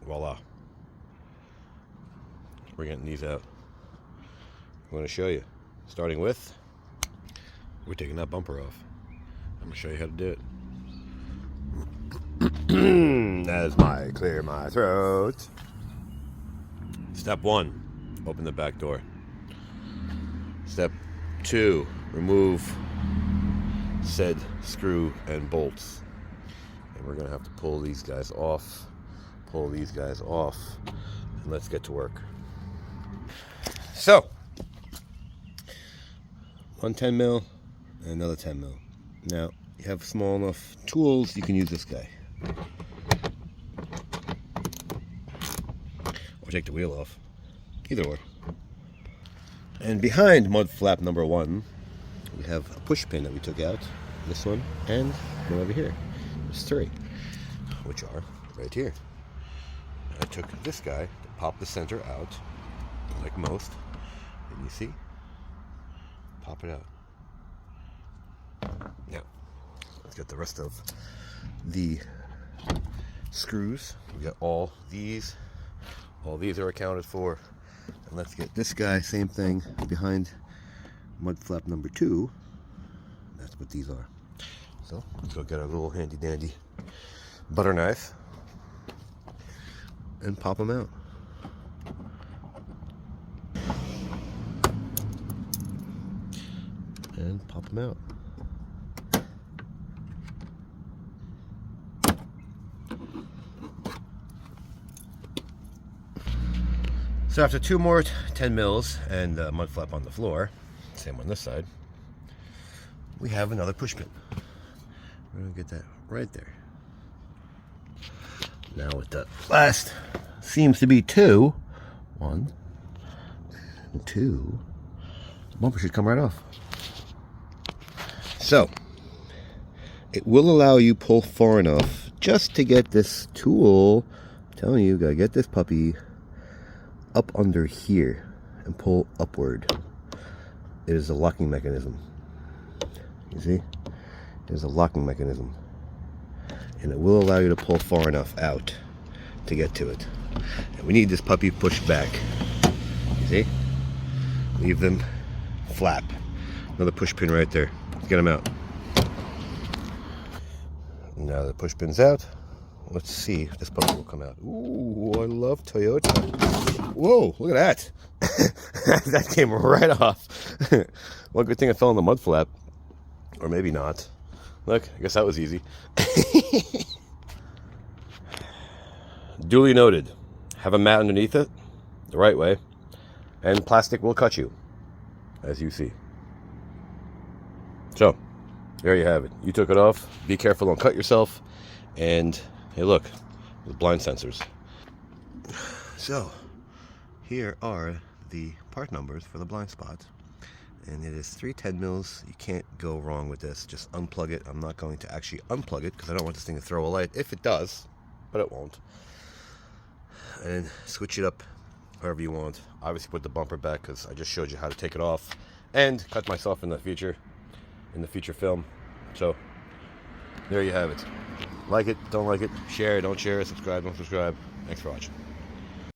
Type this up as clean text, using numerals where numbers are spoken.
Voila. We're getting these out. I'm going to show you. Starting with, we're taking that bumper off. I'm going to show you how to do it. As I clear my throat. Step 1, open the back door. Step 2, remove said screw and bolts. And we're going to have to pull these guys off. Pull these guys off. And let's get to work. So, one 10 mil and another 10 mil. Now, you have small enough tools, you can use this guy. Or take the wheel off. Either or. And behind mud flap number 1, we have a push pin that we took out. This one and one over here. There's 3, which are right here. I took this guy to pop the center out, like most. And you see? Pop it out. Now, let's get the rest of the screws. We got all these. All these are accounted for. And let's get this guy, same thing, behind mud flap number 2. That's what these are. So, let's go get our little handy dandy butter knife and pop them out. And pop them out. So after 2 more 10 mils and mud flap on the floor, same on this side, we have another push pin. We're going to get that right there. Now with the last, seems to be 2, 1 and 2, the bumper should come right off. So, it will allow you pull far enough just to get this tool, I'm telling you, gotta get this puppy up under here and pull upward. It is a locking mechanism. You see? There's a locking mechanism. And it will allow you to pull far enough out to get to it. And we need this puppy pushed back. You see? Leave them flap. Another push pin right there. Let's get them out. Now the push pin's out. Let's see if this puppy will come out. Ooh, I love Toyota. Whoa, look at that. That came right off. Well, good thing I fell in the mud flap. Or maybe not. Look, I guess that was easy. Duly noted. Have a mat underneath it, the right way, and plastic will cut you, as you see. So, there you have it. You took it off. Be careful, don't cut yourself. And, hey look, the blind sensors. So, here are the part numbers for the blind spots. And it is 3 10 mils. You can't go wrong with this. Just unplug it. I'm not going to actually unplug it because I don't want this thing to throw a light. If it does, but it won't. And switch it up however you want. Obviously put the bumper back because I just showed you how to take it off. And cut myself in the future film. So, there you have it. Like it, don't like it, share it, don't share it, subscribe, don't subscribe. Thanks for watching.